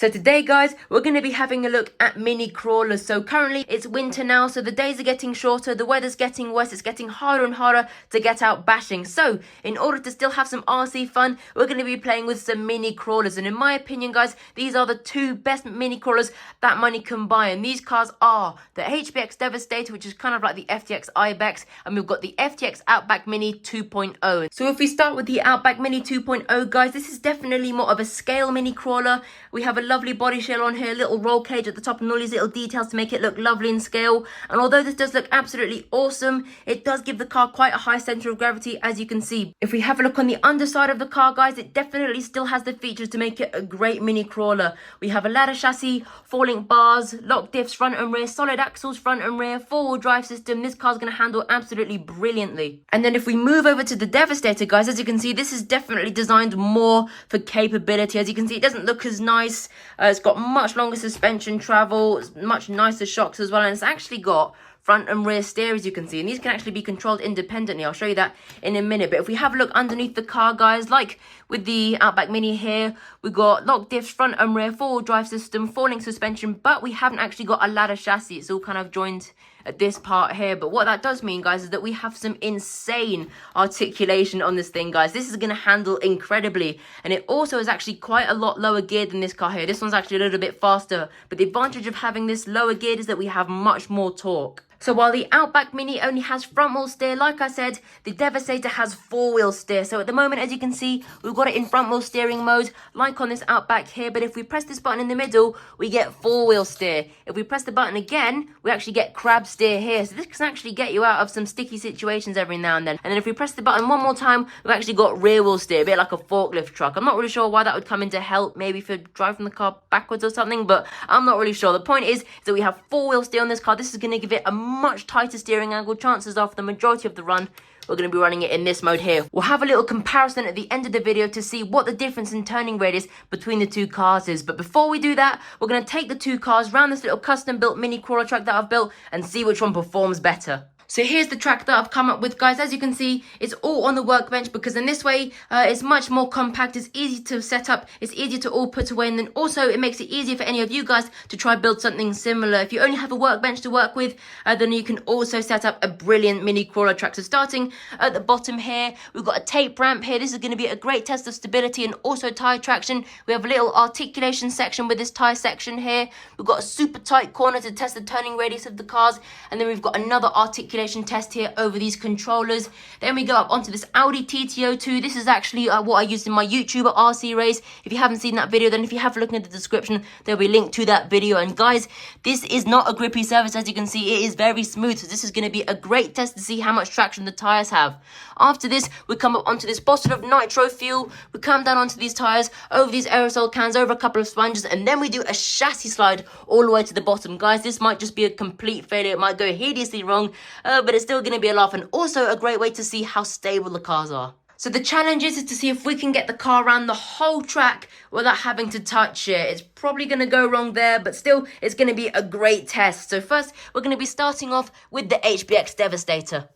So today, guys, we're going to be having a look at mini crawlers. So currently it's winter now, so the days are getting shorter, the weather's getting worse, it's getting harder and harder to get out bashing. So in order to still have some RC fun, we're going to be playing with some mini crawlers. And in my opinion, guys, these are the two best mini crawlers that money can buy. And these cars are the HBX Devastator, which is kind of like the FTX Ibex, and we've got the FTX Outback Mini 2.0. So if we start with the Outback Mini 2.0, guys, this is definitely more of a scale mini crawler. We have a lovely body shell on here, little roll cage at the top and all these little details to make it look lovely in scale. And although this does look absolutely awesome, it does give the car quite a high center of gravity, as you can see. If we have a look on the underside of the car, guys, it definitely still has the features to make it a great mini crawler. We have a ladder chassis, 4-link bars, lock diffs front and rear, solid axles front and rear, 4-wheel drive system. This car's going to handle absolutely brilliantly. And then if we move over to the Devastator, guys, as you can see, this is definitely designed more for capability. As you can see, it doesn't look as nice. It's got much longer suspension travel, much nicer shocks as well, and it's actually got front and rear steer, as you can see, and these can actually be controlled independently. I'll show you that in a minute. But if we have a look underneath the car, guys, like with the Outback Mini here, we've got lock diffs front and rear, 4-wheel drive system, 4-link suspension, but we haven't actually got a ladder chassis. It's all kind of joined at this part here. But what that does mean, guys, is that we have some insane articulation on this thing, guys. This is going to handle incredibly, and it also is actually quite a lot lower geared than this car here. This one's actually a little bit faster, but the advantage of having this lower geared is that we have much more torque. So while the Outback Mini only has front wheel steer, like I said, the Devastator has 4-wheel steer. So at the moment, as you can see, we've got it in front wheel steering mode, like on this Outback here. But if we press this button in the middle, we get 4-wheel steer. If we press the button again, we actually get crab steer here. So this can actually get you out of some sticky situations every now and then. And then if we press the button one more time, we've actually got rear wheel steer, a bit like a forklift truck. I'm not really sure why that would come into help, maybe for driving the car backwards or something, but I'm not really sure. The point is that we have 4-wheel steer on this car. This is going to give it a much tighter steering angle. Chances are for the majority of the run, we're going to be running it in this mode here. We'll have a little comparison at the end of the video to see what the difference in turning radius between the two cars is. But before we do that, we're going to take the two cars around this little custom built mini crawler track that I've built and see which one performs better. So here's the track that I've come up with, guys. As you can see, it's all on the workbench because in this way, it's much more compact, it's easy to set up, it's easier to all put away, and then also it makes it easier for any of you guys to try build something similar. If you only have a workbench to work with, then you can also set up a brilliant mini crawler track. So starting at the bottom here, we've got a tape ramp here. This is going to be a great test of stability and also tire traction. We have a little articulation section with this tire section here. We've got a super tight corner to test the turning radius of the cars, and then we've got another articulation test here over these controllers. Then we go up onto this Audi TT02. This is actually what I used in my YouTuber RC race. If you haven't seen that video, then if you have a look in the description, there'll be a link to that video. And guys, this is not a grippy surface. As you can see, it is very smooth, so this is going to be a great test to see how much traction the tires have. After this, we come up onto this bottle of nitro fuel. We come down onto these tires, over these aerosol cans, over a couple of sponges, and then we do a chassis slide all the way to the bottom. Guys, this might just be a complete failure. It might go hideously wrong, but it's still going to be a laugh, and also a great way to see how stable the cars are. So the challenge is to see if we can get the car around the whole track without having to touch it. It's probably going to go wrong there, but still, it's going to be a great test. So first, we're going to be starting off with the HBX Devastator.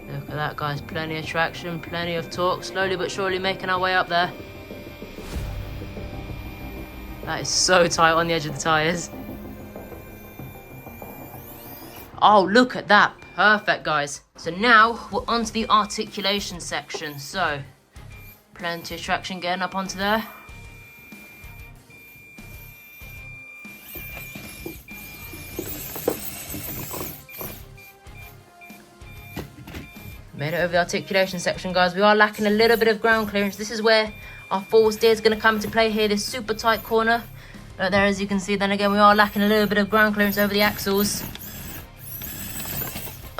Look at that, guys. Plenty of traction, plenty of torque. Slowly but surely making our way up there. That is so tight on the edge of the tyres. Oh, look at that. Perfect, guys. So now we're onto the articulation section. So, plenty of traction getting up onto there. Made it over the articulation section, guys. We are lacking a little bit of ground clearance. This is where our 4-wheel steer is going to come into play here. This super tight corner. Right there, as you can see. Then again, we are lacking a little bit of ground clearance over the axles.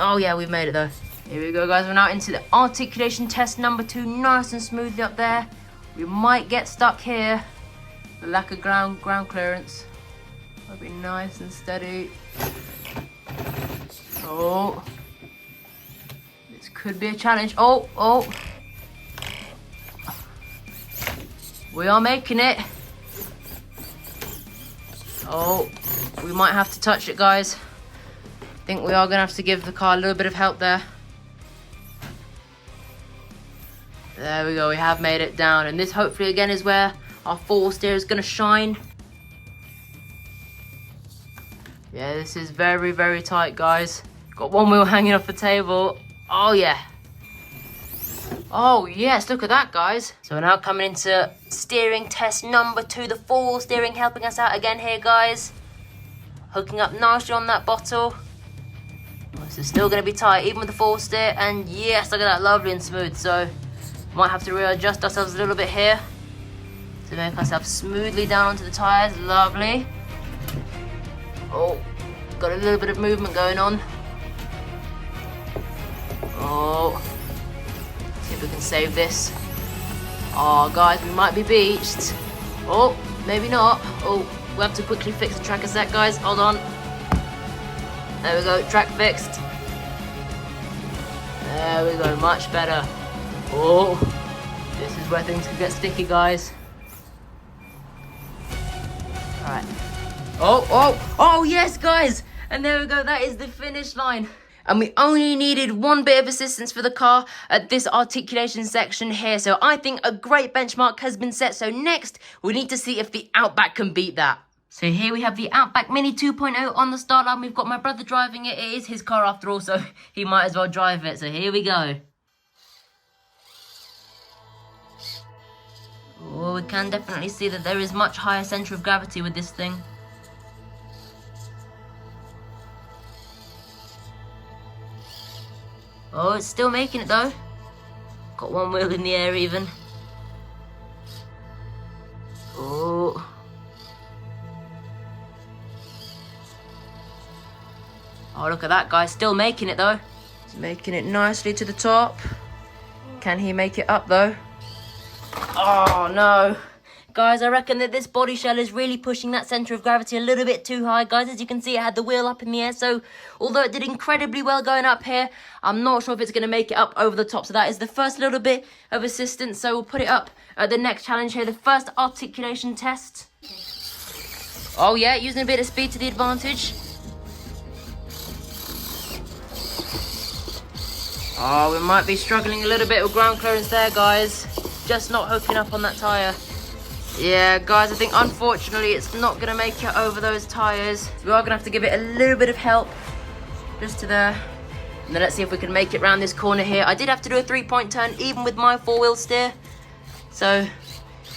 Oh yeah, we've made it though. Here we go, guys. We're now into the articulation test number 2. Nice and smoothly up there. We might get stuck here. The lack of ground clearance. That'll be nice and steady. Oh. This could be a challenge. Oh. We are making it. Oh, we might have to touch it, guys. I think we are going to have to give the car a little bit of help there. There we go, we have made it down. And this hopefully again is where our four-wheel steer is going to shine. Yeah, this is very, very tight, guys. Got one wheel hanging off the table. Oh, yeah. Oh, yes, look at that, guys. So we're now coming into steering test number 2. The four-wheel steering helping us out again here, guys. Hooking up nicely on that bottle. This is still going to be tight, even with the four-wheel steer. And yes, look at that, lovely and smooth. So might have to readjust ourselves a little bit here to make ourselves smoothly down onto the tyres. Lovely. Oh, got a little bit of movement going on. Oh, see if we can save this. Oh, guys, we might be beached. Oh, maybe not. Oh, we have to quickly fix the track a sec, guys. Hold on. There we go, track fixed. There we go, much better. Oh, this is where things can get sticky, guys. Alright. Oh, yes, guys. And there we go, that is the finish line. And we only needed one bit of assistance for the car at this articulation section here. So I think a great benchmark has been set. So next, we need to see if the Outback can beat that. So here we have the Outback Mini 2.0 on the start line. We've got my brother driving it. It is his car after all, so he might as well drive it. So here we go. Oh, we can definitely see that there is much higher centre of gravity with this thing. Oh, it's still making it though. Got one wheel in the air even. Oh. Oh, look at that, guys. Still making it though. He's making it nicely to the top. Can he make it up though? Oh no. Guys, I reckon that this body shell is really pushing that centre of gravity a little bit too high. Guys, as you can see, it had the wheel up in the air. So, although it did incredibly well going up here, I'm not sure if it's going to make it up over the top. So that is the first little bit of assistance. So we'll put it up at the next challenge here. The first articulation test. Oh yeah, using a bit of speed to the advantage. Oh, we might be struggling a little bit with ground clearance there, guys. Just not hooking up on that tyre. Yeah, guys, I think unfortunately it's not going to make it over those tyres. We are going to have to give it a little bit of help. Just to there. And then let's see if we can make it round this corner here. I did have to do a 3-point turn even with my four-wheel steer. So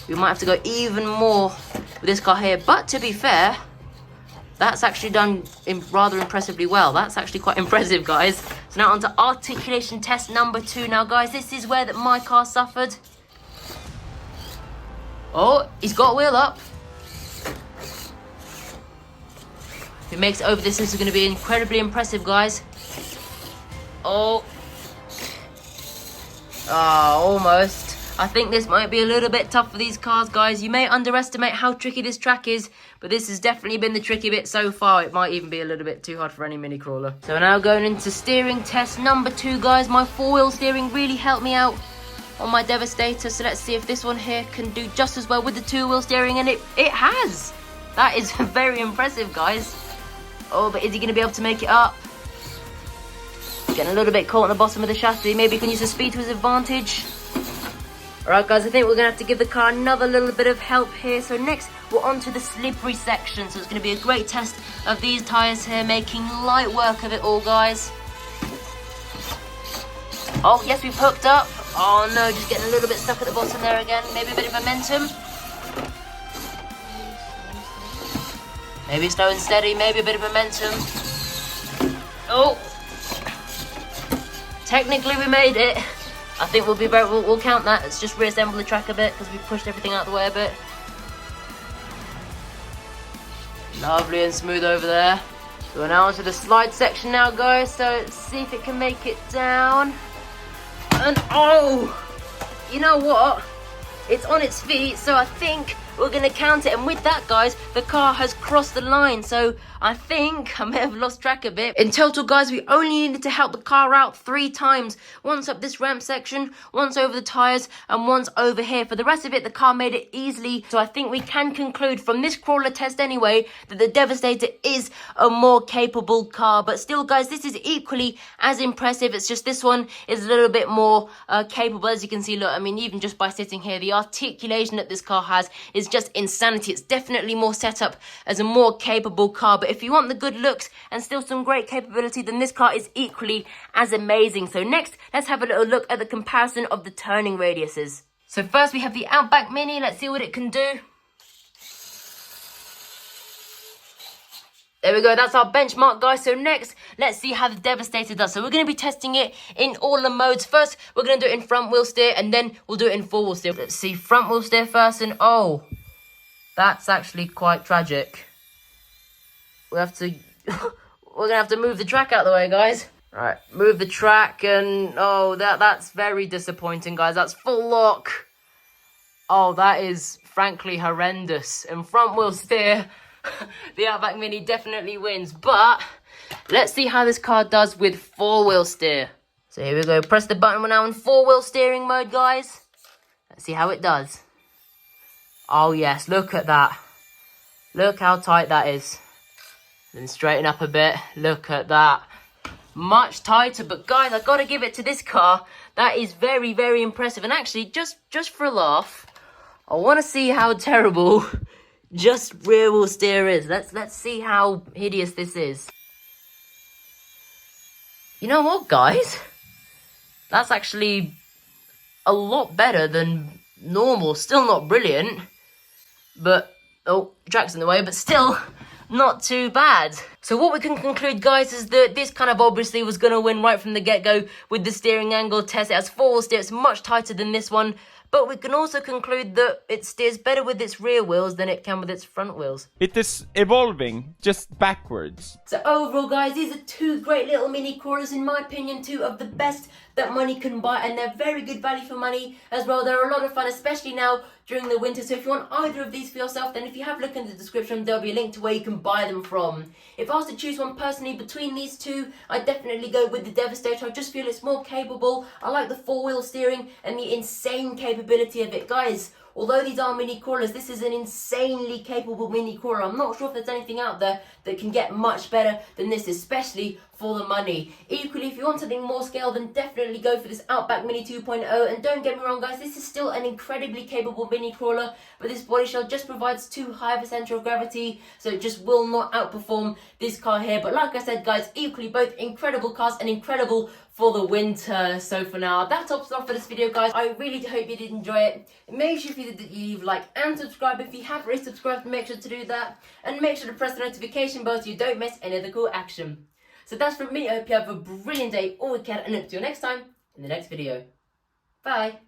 we might have to go even more with this car here. But to be fair, that's actually done rather impressively well. That's actually quite impressive, guys. So now on to articulation test number 2. Now, guys, this is where that my car suffered. Oh, he's got a wheel up. If he makes it over this is going to be incredibly impressive, guys. Oh. Ah, almost. I think this might be a little bit tough for these cars, guys. You may underestimate how tricky this track is, but this has definitely been the tricky bit so far. It might even be a little bit too hard for any mini crawler. So we're now going into steering test number 2, guys. My four-wheel steering really helped me out on my Devastator, so let's see if this one here can do just as well with the two-wheel steering, and it has. That is very impressive, guys. Oh, but is he going to be able to make it up? Getting a little bit caught on the bottom of the chassis. Maybe he can use the speed to his advantage. Alright, guys, I think we're going to have to give the car another little bit of help here. So next, we're on to the slippery section. So it's going to be a great test of these tyres here, making light work of it all, guys. Oh, yes, we've hooked up. Oh, no, just getting a little bit stuck at the bottom there again. Maybe a bit of momentum. Maybe slow and steady, maybe a bit of momentum. Oh. Technically, we made it. I think we'll count that. Let's just reassemble the track a bit because we've pushed everything out of the way a bit. Lovely and smooth over there. So we're now onto the slide section now, guys. So let's see if it can make it down. And oh, you know what? It's on its feet, so I think we're going to count it. And with that, guys, the car has crossed the line. So I think I may have lost track a bit. In total, guys, we only needed to help the car out 3 times. Once up this ramp section, once over the tyres, and once over here. For the rest of it, the car made it easily. So I think we can conclude from this crawler test anyway that the Devastator is a more capable car. But still, guys, this is equally as impressive. It's just this one is a little bit more capable. As you can see, look, I mean, even just by sitting here, the articulation that this car has is just insanity. It's definitely more set up as a more capable car. But if you want the good looks and still some great capability, then this car is equally as amazing. So next, let's have a little look at the comparison of the turning radiuses. So first we have the Outback Mini. Let's see what it can do. There we go, that's our benchmark, guys. So next, let's see how the Devastator does. So we're going to be testing it in all the modes. First, we're going to do it in front wheel steer, and then we'll do it in 4-wheel steer. Let's see, front wheel steer first, and oh, that's actually quite tragic. We have to, we're going to have to move the track out of the way, guys. Right, move the track, and oh, that's very disappointing, guys. That's full lock. Oh, that is frankly horrendous. In front wheel steer, the Outback Mini definitely wins. But let's see how this car does with 4-wheel steer. So here we go. Press the button. We're now in 4-wheel steering mode, guys. Let's see how it does. Oh, yes. Look at that. Look how tight that is. Then straighten up a bit. Look at that. Much tighter. But, guys, I've got to give it to this car. That is very, very impressive. And actually, just for a laugh, I want to see how terrible just rear wheel steer is. Let's see how hideous this is. You know what, guys? That's actually a lot better than normal. Still not brilliant, but oh, track's in the way, but still not too bad. So what we can conclude, guys, is that this kind of obviously was going to win right from the get-go with the steering angle test. It has 4-wheel steer. It's much tighter than this one. But we can also conclude that it steers better with its rear wheels than it can with its front wheels. It is evolving, just backwards. So overall, guys, these are 2 great little mini crawlers, in my opinion, 2 of the best that money can buy, and they're very good value for money as well. They're a lot of fun, especially now during the winter. So if you want either of these for yourself, then if you have a look in the description, there'll be a link to where you can buy them from. If I was to choose one personally between these 2, I'd definitely go with the Devastator. I just feel it's more capable. I like the 4-wheel steering and the insane capability of it. Guys, although these are mini crawlers, this is an insanely capable mini crawler. I'm not sure if there's anything out there that can get much better than this, especially for the money. Equally, if you want something more scale, then definitely go for this Outback Mini 2.0. And don't get me wrong, guys, this is still an incredibly capable mini crawler, but this body shell just provides too high of a centre of gravity, so it just will not outperform this car here. But like I said, guys, equally both incredible cars and incredible for the winter. So for now, that tops it off for this video, guys. I really hope you did enjoy it. Make sure if you did, you leave a like and subscribe. If you haven't already subscribed, make sure to do that, and make sure to press the notification bell so you don't miss any of the cool action. So that's from me. I hope you have a brilliant day or weekend, and up to you next time in the next video. Bye.